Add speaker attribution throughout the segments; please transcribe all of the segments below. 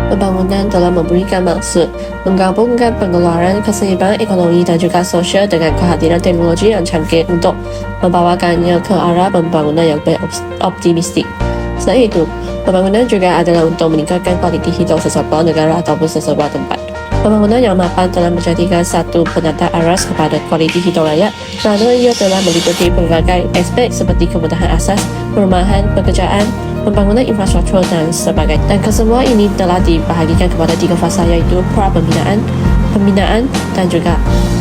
Speaker 1: Pembangunan telah memberikan maksud menggabungkan pengeluaran keseimbangan ekonomi dan juga sosial dengan kehadiran teknologi yang canggih untuk membawakannya ke arah pembangunan yang optimistik. Selain itu, pembangunan juga adalah untuk meningkatkan kualiti hidup sesebuah negara ataupun sesebuah tempat. Pembangunan yang mapan telah menjadikan satu penanda aras kepada kualiti hidup rakyat kerana ia telah meliputi berbagai aspek seperti kemudahan asas, perumahan, pekerjaan, pembangunan infrastruktur dan sebagainya. Dan kesemua ini telah dibahagikan kepada 3 fasa iaitu pra-pembinaan, pembinaan dan juga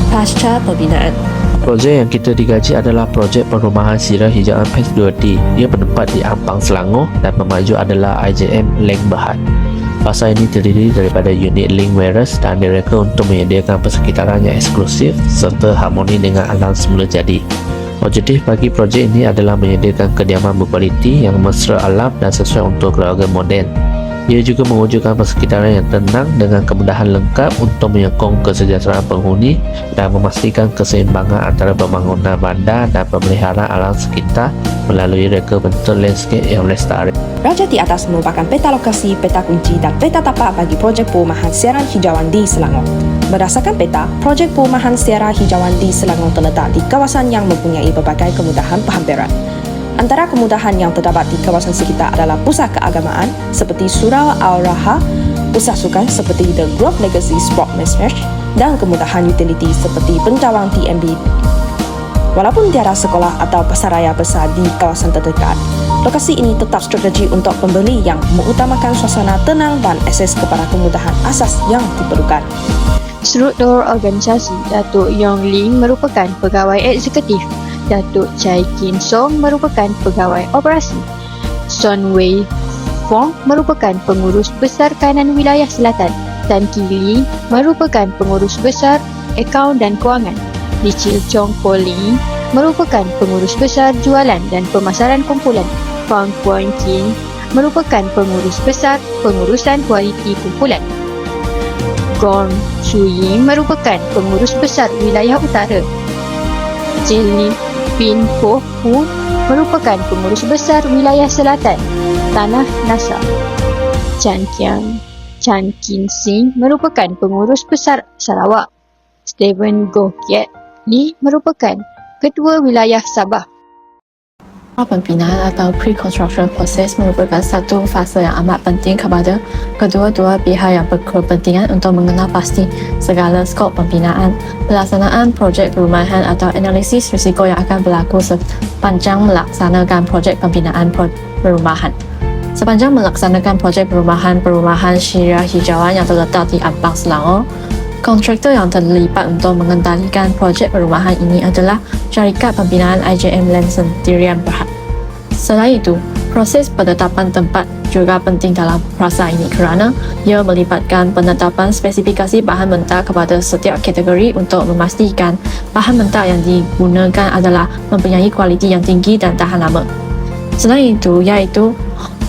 Speaker 1: pasca pembinaan.
Speaker 2: Projek yang kita digaji adalah projek perumahan Sirah Hijauan Phase 2D. Ia bertempat di Ampang, Selangor dan pemaju adalah IJM Leng Berhad. Fasa ini terdiri daripada unit link warehouse dan direka untuk menyediakan persekitaran yang eksklusif serta harmoni dengan alam semula jadi. Objektif bagi projek ini adalah menyediakan kediaman berkualiti yang mesra alam dan sesuai untuk keluarga moden. Ia juga mewujudkan persekitaran yang tenang dengan kemudahan lengkap untuk menyokong kesejahteraan penghuni dan memastikan keseimbangan antara pembangunan bandar dan pemeliharaan alam sekitar melalui reka bentuk landscape yang lestari.
Speaker 3: Raja di atas merupakan peta lokasi, peta kunci dan peta tapak bagi projek perumahan siaran hijauan di Selangor. Berdasarkan peta, projek perumahan siaran hijauan di Selangor terletak di kawasan yang mempunyai berbagai kemudahan penghampiran. Antara kemudahan yang terdapat di kawasan sekitar adalah pusat keagamaan seperti Surau Al-Raha, pusat sukan seperti The Grove Legacy Sport Match, dan kemudahan utiliti seperti pencawang TMB. Walaupun tiada sekolah atau pasaraya besar di kawasan terdekat, lokasi ini tetap strategi untuk pembeli yang mengutamakan suasana tenang dan akses kepada kemudahan asas yang diperlukan.
Speaker 4: Struktur organisasi, Datuk Yong Ling merupakan pegawai eksekutif, Datuk Chai Kin Song merupakan pegawai operasi, Son Wei Fong merupakan pengurus besar kanan wilayah selatan, Tan Ki Lee merupakan pengurus besar akaun dan kewangan, Li Chil Chong Po Ling merupakan pengurus besar jualan dan pemasaran kumpulan, Fang Kuan Kin merupakan pengurus besar pengurusan kualiti kumpulan, Gong Su Ying merupakan pengurus besar wilayah utara, Jin Pin Po Hu merupakan pengurus besar wilayah selatan, Tanah Nasa, Chan Kin Sing merupakan pengurus besar Sarawak, Stephen Goh Kiat Lee merupakan ketua wilayah Sabah.
Speaker 1: Pembinaan atau pre-construction proses merupakan satu fasa yang amat penting kepada kedua-dua pihak yang berkepentingan untuk mengenal pasti segala skop pembinaan, pelaksanaan projek perumahan atau analisis risiko yang akan berlaku sepanjang melaksanakan projek pembinaan perumahan. Sepanjang melaksanakan projek perumahan Sirah Hijauan yang terletak di Ampang, Selangor, kontraktor yang terlibat untuk mengendalikan projek perumahan ini adalah syarikat pembinaan IJM Land Sdn Berhad. Selain itu, proses penetapan tempat juga penting dalam fasa ini kerana ia melibatkan penetapan spesifikasi bahan mentah kepada setiap kategori untuk memastikan bahan mentah yang digunakan adalah mempunyai kualiti yang tinggi dan tahan lama. Selain itu, iaitu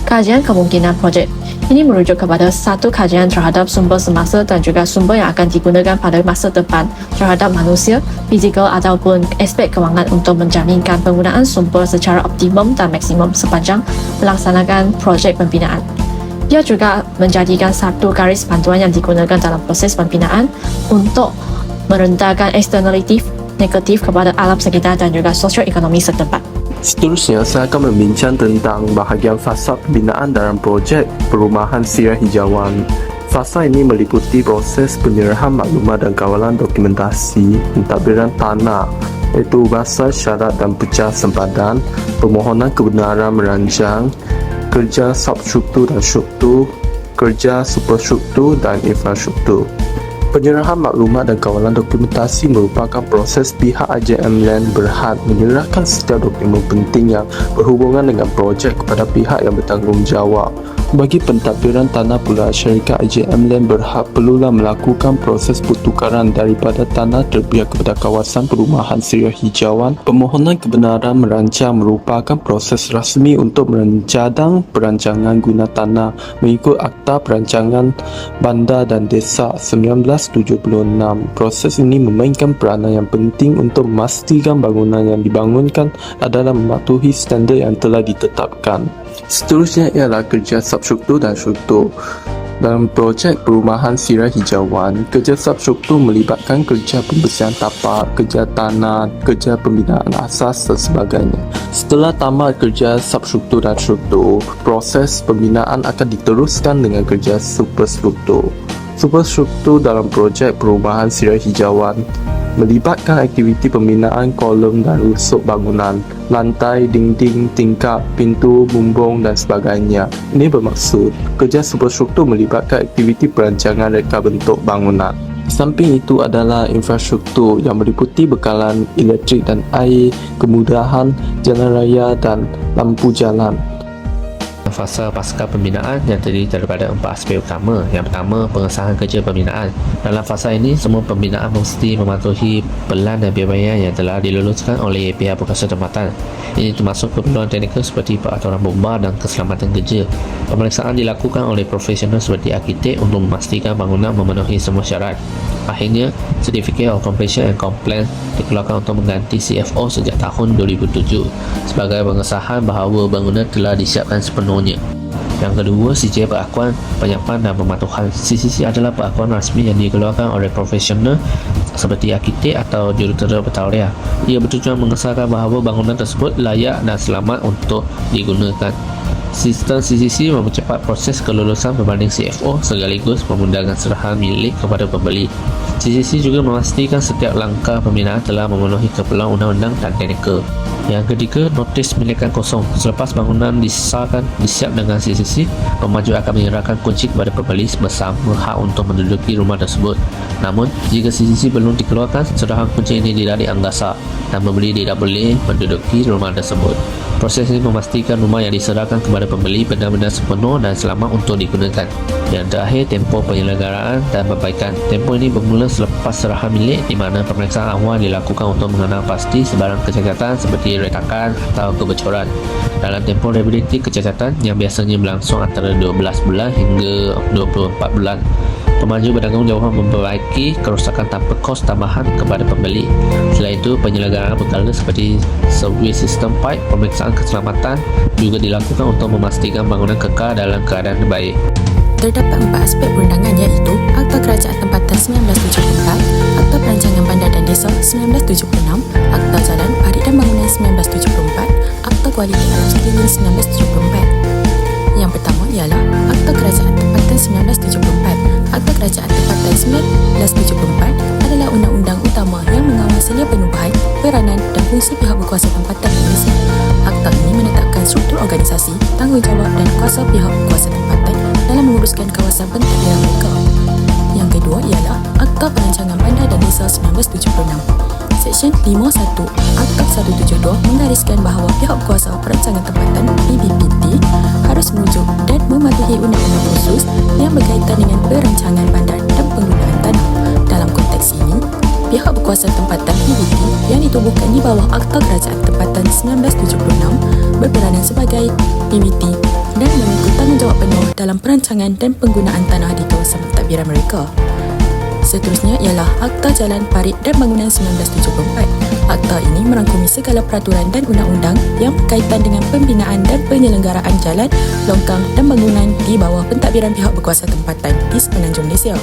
Speaker 1: kajian kemungkinan projek. Ini merujuk kepada satu kajian terhadap sumber semasa dan juga sumber yang akan digunakan pada masa depan terhadap manusia, fizikal ataupun aspek kewangan untuk menjaminkan penggunaan sumber secara optimum dan maksimum sepanjang melaksanakan projek pembinaan. Ia juga menjadikan satu garis panduan yang digunakan dalam proses pembinaan untuk merendahkan eksternalitif negatif kepada alam sekitar dan juga sosio-ekonomi setempat.
Speaker 5: Seterusnya, saya akan membincang tentang bahagian fasa pembinaan dalam projek perumahan Sirah Hijauan. Fasa ini meliputi proses penyerahan maklumat dan kawalan dokumentasi pentadbiran tanah, iaitu bahasa syarat dan pecah sempadan, permohonan kebenaran merancang, kerja substruktur dan struktur, kerja superstruktur dan infrastruktur. Penyerahan maklumat dan kawalan dokumentasi merupakan proses pihak IJM Land Berhad menyerahkan setiap dokumen penting yang berhubungan dengan projek kepada pihak yang bertanggungjawab. Bagi pentadbiran tanah pula, syarikat IJM Land Berhad perlulah melakukan proses pertukaran daripada tanah terbiak kepada kawasan perumahan Sirah Hijauan. Permohonan kebenaran merancang merupakan proses rasmi untuk merencadang perancangan guna tanah mengikut Akta Perancangan Bandar dan Desa 1976. Proses ini memainkan peranan yang penting untuk memastikan bangunan yang dibangunkan adalah mematuhi standard yang telah ditetapkan. Seterusnya ialah kerja substruktur dan struktur. Dalam projek perumahan Sierra Hijauan, kerja substruktur melibatkan kerja pembersihan tapak, kerja tanah, kerja pembinaan asas dan sebagainya. Setelah tamat kerja substruktur dan struktur, proses pembinaan akan diteruskan dengan kerja superstruktur. Superstruktur dalam projek perumahan Sierra Hijauan melibatkan aktiviti pembinaan kolom dan rusuk bangunan, lantai, dinding, tingkap, pintu, bumbung dan sebagainya. Ini bermaksud, kerja superstruktur melibatkan aktiviti perancangan reka bentuk bangunan. Di samping itu adalah infrastruktur yang meliputi bekalan elektrik dan air, kemudahan jalan raya dan lampu jalan.
Speaker 2: Fasa pasca pembinaan yang terdiri daripada 4 aspek utama. Yang pertama, pengesahan kerja pembinaan. Dalam fasa ini, semua pembinaan mesti mematuhi pelan dan biaya yang telah diluluskan oleh pihak berkuasa tempatan. Ini termasuk keperluan teknikal seperti peraturan bomba dan keselamatan kerja. Pemeriksaan dilakukan oleh profesional seperti arkitek untuk memastikan bangunan memenuhi semua syarat. Akhirnya, Certificate of Completion and Compliance dikeluarkan untuk mengganti CFO sejak tahun 2007 sebagai pengesahan bahawa bangunan telah disiapkan sepenuhnya. Yang kedua, CJ Pengakuan Penyiapan dan Pematuhan. CCC adalah pengakuan rasmi yang dikeluarkan oleh profesional seperti arkitek atau jurutera bertauliah. Ia bertujuan mengesahkan bahawa bangunan tersebut layak dan selamat untuk digunakan. Sistem CCC mempercepat proses kelulusan berbanding CFO sekaligus memudahkan serahan milik kepada pembeli. CCC juga memastikan setiap langkah pembinaan telah memenuhi keperluan undang-undang dan teknikal. Yang ketiga, notis milikan kosong. Selepas bangunan disahkan disiap dengan CCC, pemaju akan menyerahkan kunci kepada pembeli bersama hak untuk menduduki rumah tersebut. Namun, jika CCC belum dikeluarkan, serahan kunci ini tidak dianggasar dan pembeli tidak boleh menduduki rumah tersebut. Proses ini memastikan rumah yang diserahkan kepada pembeli benar-benar sepenuh dan selamat untuk digunakan. Yang terakhir, tempoh penyelenggaraan dan perbaikan. Tempoh ini bermula selepas serahan milik, di mana pemeriksaan awal dilakukan untuk mengenal pasti sebarang kecacatan seperti retakan atau kebocoran. Dalam tempoh rehabilitasi kecacatan yang biasanya berlangsung antara 12 bulan hingga 24 bulan. Pemaju bertanggungjawab memperbaiki kerosakan tanpa kos tambahan kepada pembeli. Selain itu, penyelenggaraan berkala seperti servis sistem pipe, pemeriksaan keselamatan juga dilakukan untuk memastikan bangunan kekal dalam keadaan baik.
Speaker 6: Terdapat 4 aspek perundangan iaitu Akta Kerajaan Tempatan 1974, Akta Perancangan Bandar dan Desa 1976, Akta Jalan, Parit dan Bangunan 1974, Akta Kualiti Alam Sekeliling 1974. Yang pertama ialah Akta Kerajaan Tempatan 1974. Akta Kerajaan Tempatan 1974 adalah undang-undang utama yang mengawal selia penubuhan, peranan dan fungsi pihak berkuasa tempatan di Malaysia. Akta ini menetapkan struktur organisasi, tanggungjawab dan kuasa pihak berkuasa tempatan dalam menguruskan kawasan pentadbiran mereka. Yang kedua ialah Akta Perancangan Bandar dan Desa 1976. Seksyen 5.1 Akta 172 menggariskan bahawa pihak berkuasa perancangan tempatan PBPT harus merujuk dan mematuhi undang-undang khusus yang berkaitan dengan perancangan bandar dan penggunaan tanah. Dalam konteks ini, pihak berkuasa tempatan PBT yang ditubuhkan di bawah Akta Kerajaan Tempatan 1976 berperanan sebagai PBT dan memikul tanggungjawab penuh dalam perancangan dan penggunaan tanah di kawasan pentadbiran mereka. Seterusnya ialah Akta Jalan, Parit dan Bangunan 1974. Akta ini merangkumi segala peraturan dan undang-undang yang berkaitan dengan pembinaan dan penyelenggaraan jalan, longkang dan bangunan di bawah pentadbiran pihak berkuasa tempatan di semenanjung Malaysia.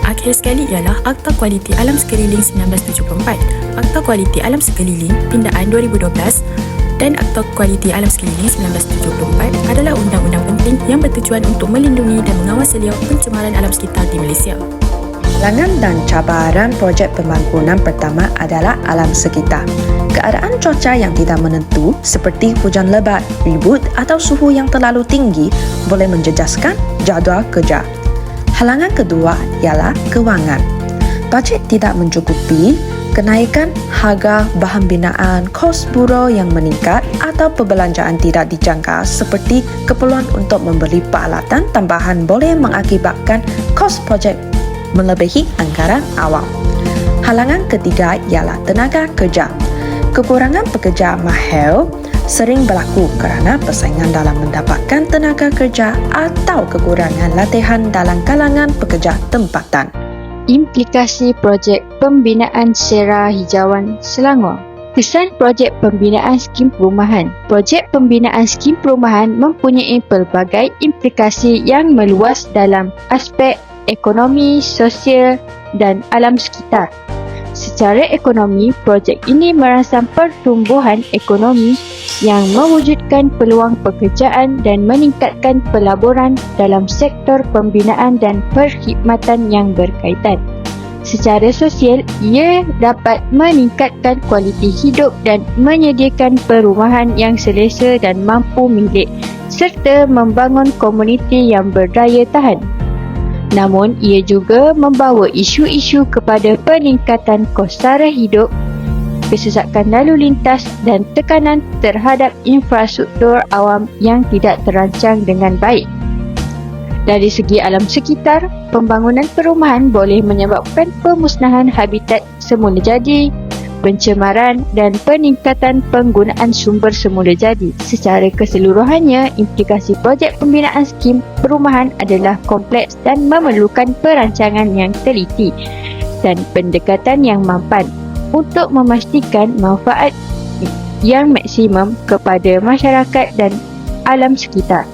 Speaker 6: Akhir sekali ialah Akta Kualiti Alam Sekeliling 1974. Akta Kualiti Alam Sekeliling Pindaan 2012 dan Akta Kualiti Alam Sekeliling 1974 adalah undang-undang penting yang bertujuan untuk melindungi dan mengawal selia pencemaran alam sekitar di Malaysia.
Speaker 3: Halangan dan cabaran projek pembangunan pertama adalah alam sekitar. Keadaan cuaca yang tidak menentu seperti hujan lebat, ribut atau suhu yang terlalu tinggi boleh menjejaskan jadual kerja. Halangan kedua ialah kewangan. Bajet tidak mencukupi, kenaikan harga bahan binaan, kos buruh yang meningkat atau perbelanjaan tidak dijangka seperti keperluan untuk membeli peralatan tambahan boleh mengakibatkan kos projek melebihi anggaran awal. Halangan ketiga ialah tenaga kerja. Kekurangan pekerja mahir sering berlaku kerana persaingan dalam mendapatkan tenaga kerja atau kekurangan latihan dalam kalangan pekerja tempatan.
Speaker 4: Implikasi projek pembinaan Sierra Hijauan Selangor. Kesan projek pembinaan skim perumahan. Projek pembinaan skim perumahan mempunyai pelbagai implikasi yang meluas dalam aspek ekonomi, sosial dan alam sekitar. Secara ekonomi, projek ini merangsang pertumbuhan ekonomi yang mewujudkan peluang pekerjaan dan meningkatkan pelaburan dalam sektor pembinaan dan perkhidmatan yang berkaitan. Secara sosial, ia dapat meningkatkan kualiti hidup dan menyediakan perumahan yang selesa dan mampu milik serta membangun komuniti yang berdaya tahan. Namun, ia juga membawa isu-isu kepada peningkatan kos sara hidup, kesesakan lalu lintas dan tekanan terhadap infrastruktur awam yang tidak terancang dengan baik. Dari segi alam sekitar, pembangunan perumahan boleh menyebabkan pemusnahan habitat semula jadi, pencemaran dan peningkatan penggunaan sumber semula jadi. Secara keseluruhannya, implikasi projek pembinaan skim perumahan adalah kompleks dan memerlukan perancangan yang teliti dan pendekatan yang mampan untuk memastikan manfaat yang maksimum kepada masyarakat dan alam sekitar.